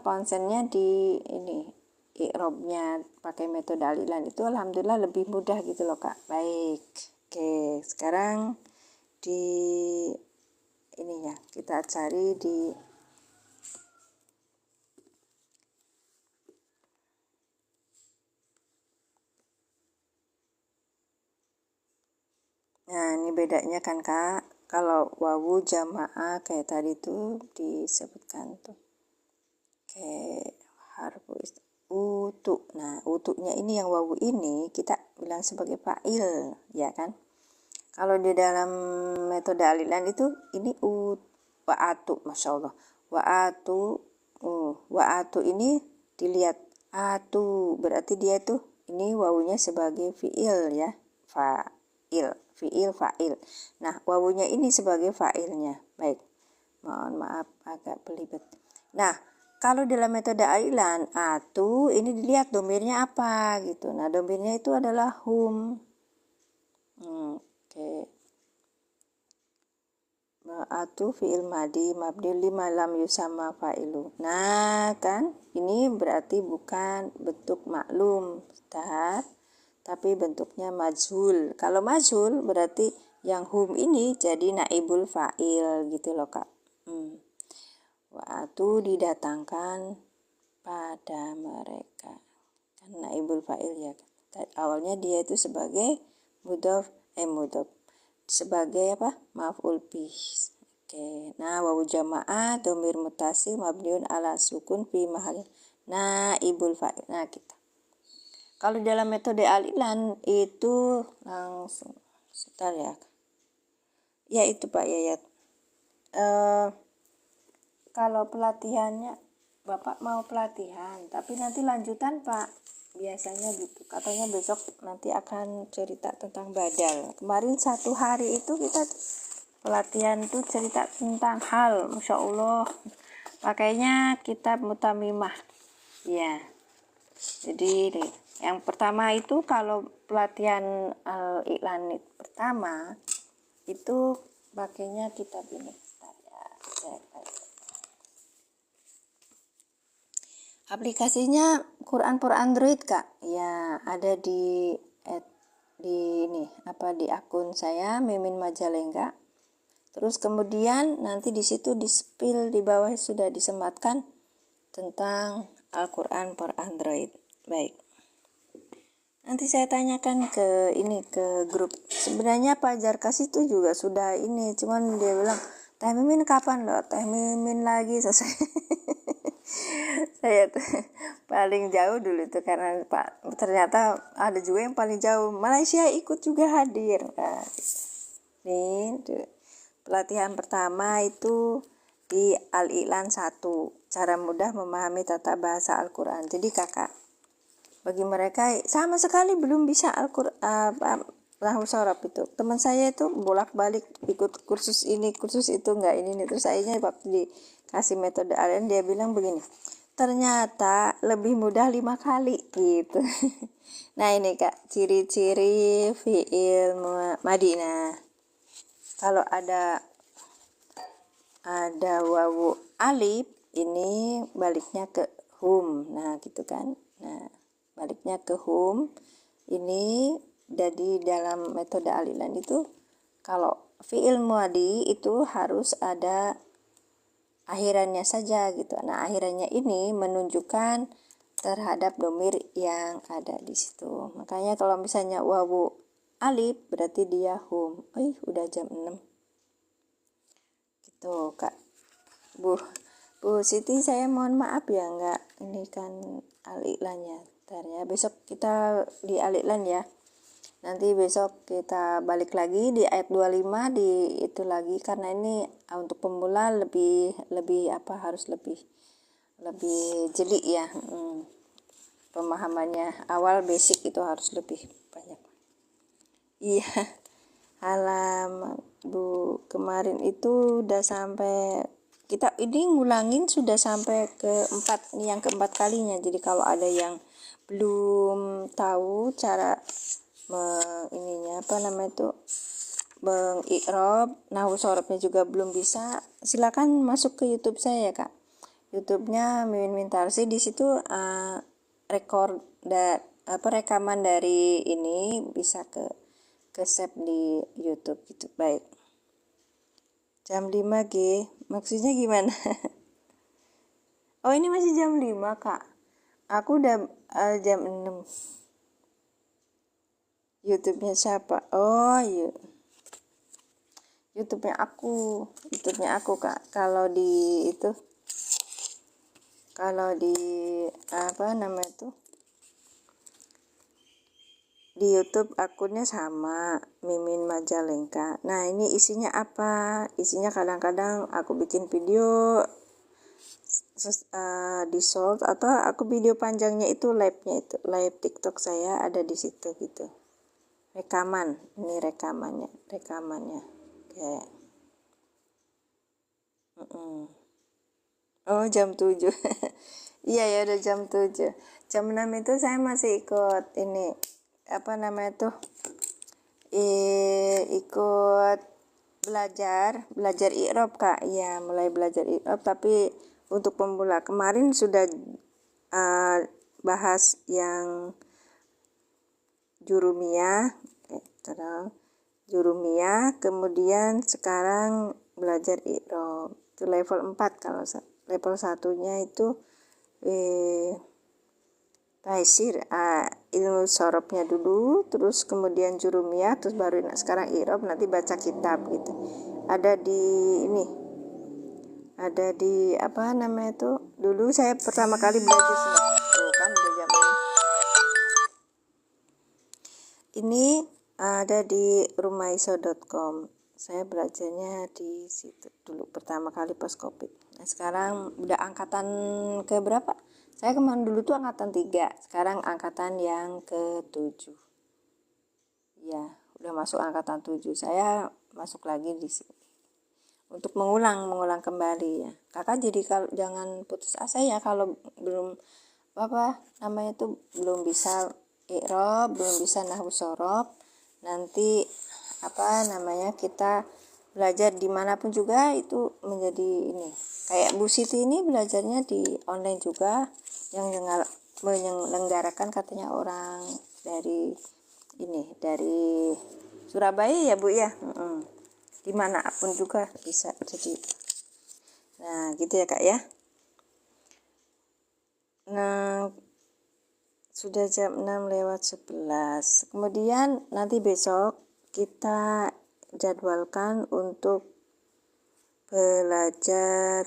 konsennya di ini i'robnya pakai metode Al-Iqlan itu alhamdulillah lebih mudah gitu loh Kak. Baik, oke, sekarang di ini ya, kita cari di nah ini bedanya kan Kak, kalau wawu jamaah kayak tadi tuh disebutkan tuh kayak harfu utu. Nah utunya ini yang wawu ini kita bilang sebagai fa'il ya kan. Kalau di dalam metode Al-Iqlan itu ini wa'atu, masya Allah. Wa'atu ini dilihat atu, berarti dia tuh ini wawunya sebagai fi'il ya, fa'il. Nah wawunya ini sebagai fa'ilnya. Baik, mohon maaf agak belibet. Nah kalau dalam metode Al-Iqlan atu ini dilihat domirnya apa gitu. Nah domirnya itu adalah hum. Oke. Atu fi'il madi mabni lima lam yusama fa'ilu. Nah kan ini berarti bukan bentuk maklum tapi bentuknya majhul. Kalau majhul berarti yang hum ini jadi naibul fa'il gitu loh Kak. Wa'atu didatangkan pada mereka kan naibul fa'il ya. Awalnya dia itu sebagai mudhof sebagai maf'ul bih. Oke. Nah wawu jamaah domir mutasil mabniun ala sukun fi mahal naibul fa'il. Nah kita kalau dalam metode Al-Iqlan itu langsung sebentar ya itu Pak Yayat. Kalau pelatihannya Bapak mau pelatihan tapi nanti lanjutan Pak, biasanya gitu katanya besok nanti akan cerita tentang badal. Kemarin 1 hari itu kita pelatihan tuh cerita tentang hal, masya Allah, pakainya kitab Mutamimah ya. Jadi yang pertama itu kalau pelatihan Al-Iqlan pertama itu pakainya kitab ini. Aplikasinya Quran for Android Kak. Ya, ada di akun saya Mimin Majalengka. Terus kemudian nanti di situ di spill di bawah sudah disematkan tentang Al-Quran for Android. Baik. Nanti saya tanyakan ke grup. Sebenarnya Pak Jarkas itu juga sudah ini, cuman dia bilang, "Teh Mimin kapan loh? Teh Mimin lagi selesai." Saya tuh paling jauh dulu itu karena Pak ternyata ada juga yang paling jauh, Malaysia ikut juga hadir. Nah, nih pelatihan pertama itu di Al-Iqlan 1, cara mudah memahami tata bahasa Al-Quran. Jadi kakak, bagi mereka sama sekali belum bisa Al-Quran Nahwu Shorof itu, teman saya itu bolak-balik ikut kursus ini kursus itu enggak ini nih. Terus akhirnya waktu dikasih metode Al-Iqlan dia bilang begini, ternyata lebih mudah 5 kali gitu. Nah ini Kak, ciri-ciri fi'il Madinah. Kalau ada wawu alif ini baliknya ke hum. Nah gitu kan. Nah baliknya ke hum ini. Jadi dalam metode Al-Iqlan itu kalau fi'il madi itu harus ada akhirannya saja gitu. Nah akhirannya ini menunjukkan terhadap domir yang ada di situ. Makanya kalau misalnya wawu alif berarti dia hum. Udah jam 6 gitu Kak. Bu Siti, saya mohon maaf ya nggak ini kan Al-Iqlannya. Bentar ya, besok kita di Al-Iqlan ya. Nanti besok kita balik lagi di ayat 25 di itu lagi, karena ini untuk pemula lebih harus lebih jeli ya. Pemahamannya awal basic itu harus lebih banyak. Iya. Kemarin itu udah sampai, kita ini ngulangin sudah sampai keempat, ini yang keempat kalinya. Jadi kalau ada yang belum tahu cara mengi'rab, nahwu sorobnya juga belum bisa, silakan masuk ke YouTube saya Kak. YouTube-nya Mimin Mintarsi. Di situ rekaman dari ini bisa ke save di YouTube gitu. Baik. Jam 5G, maksudnya gimana? Oh, ini masih jam 5 Kak. Aku udah jam 6. YouTube-nya siapa? Oh iya, YouTube-nya aku Kak. Kalau di di YouTube akunnya sama, Mimin Majalengka. Nah, ini isinya apa? Isinya kadang-kadang aku bikin video di short, atau aku video panjangnya itu live TikTok saya ada di situ gitu. Rekamannya kayak oh jam 7. Iya ya, udah jam 7. Jam 6 itu saya masih ikut ini ikut belajar i'rab Kak. Iya, mulai belajar i'rab, tapi untuk pemula. Kemarin sudah bahas yang jurumiyah, kemudian sekarang belajar i'rab. Itu level 4. Kalau level 1-nya itu taisir, ilmu sorobnya dulu, terus kemudian jurumiyah, terus baru sekarang i'rab, nanti baca kitab gitu. Ada di dulu saya pertama kali belajar sini. Kan udah jam ini ada di rumaiso.com. Saya belajarnya di situ dulu pertama kali pas Covid. Nah, sekarang udah angkatan ke berapa? Saya kemarin dulu tuh angkatan 3, sekarang angkatan yang ke-7. Ya, udah masuk angkatan 7. Saya masuk lagi di sini untuk mengulang kembali ya. Kakak jadi kalau jangan putus asa ya, kalau belum belum bisa i'rab, belum bisa nahwu shorob, nanti kita belajar dimanapun juga itu menjadi ini. Kayak Bu Siti ini belajarnya di online juga, yang menyelenggarakan katanya orang dari Surabaya ya Bu ya. Dimanapun juga bisa jadi. Nah gitu ya Kak ya. Nah, sudah jam 6:11. Kemudian nanti besok kita jadwalkan untuk belajar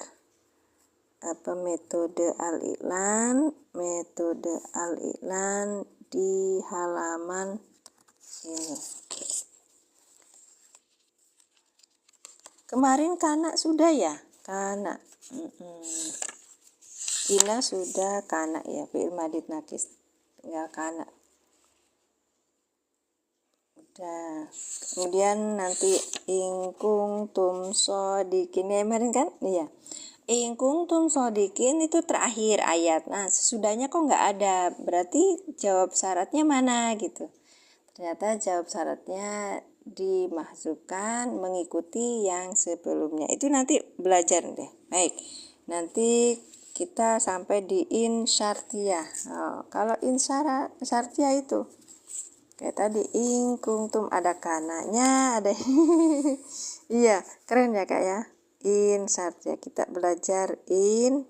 metode al-i'lan di halaman ini. Kemarin Kana sudah ya? Kana. Ina sudah, Kana ya, fi'il madid nakis. Tinggal Kana. Udah. Kemudian nanti ingkung tum sodikin ya kemarin kan? Iya. Ingkung tum sodikin itu terakhir ayat. Nah, sesudahnya kok nggak ada. Berarti jawab syaratnya mana gitu. Ternyata jawab syaratnya dimahzufkan mengikuti yang sebelumnya. Itu nanti belajar deh. Baik. Nanti kita sampai di in syartiyah. Kalau in syartiyah itu kayak tadi in kuntum ada kananya, ada iya, keren ya Kak ya. In syartiyah, kita belajar in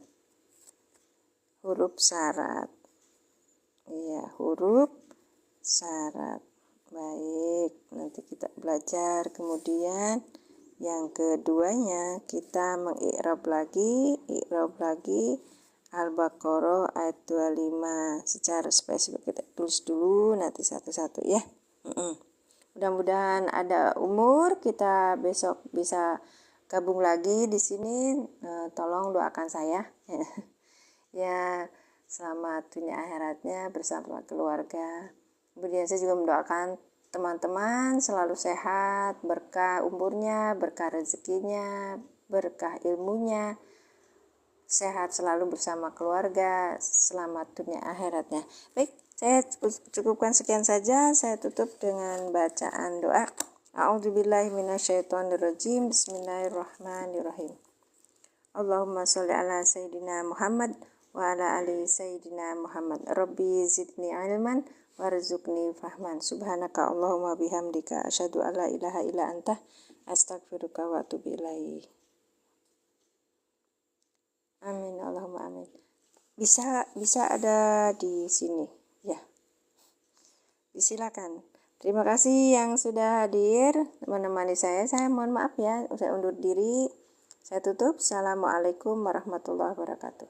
huruf syarat. Iya, huruf syarat. Baik, nanti kita belajar. Kemudian yang keduanya kita mengi'rab lagi Al-Baqarah ayat 25 secara spesifik. Kita tulis dulu nanti satu-satu ya. Mudah-mudahan ada umur kita besok bisa gabung lagi di sini. Tolong doakan saya. Ya, selamat dunia akhiratnya bersama keluarga. Kemudian saya juga mendoakan teman-teman selalu sehat, berkah umurnya, berkah rezekinya, berkah ilmunya, sehat selalu bersama keluarga, selamat dunia akhiratnya. Baik, saya cukupkan sekian saja. Saya tutup dengan bacaan doa. A'udzubillahi minasyaitonirrajim. Bismillahirrahmanirrahim. Allahumma sholli ala sayyidina Muhammad wa ala ali sayyidina Muhammad. Rabbi zidni ilman warzuqni fahman. Subhanaka Allahumma bihamdika asyhadu an la ilaha illa anta astaghfiruka wa atubu ilaik. Amin, Allahumma amin. Bisa ada di sini ya. Silakan. Terima kasih yang sudah hadir menemani saya. Saya mohon maaf ya, saya undur diri. Saya tutup. Assalamualaikum warahmatullahi wabarakatuh.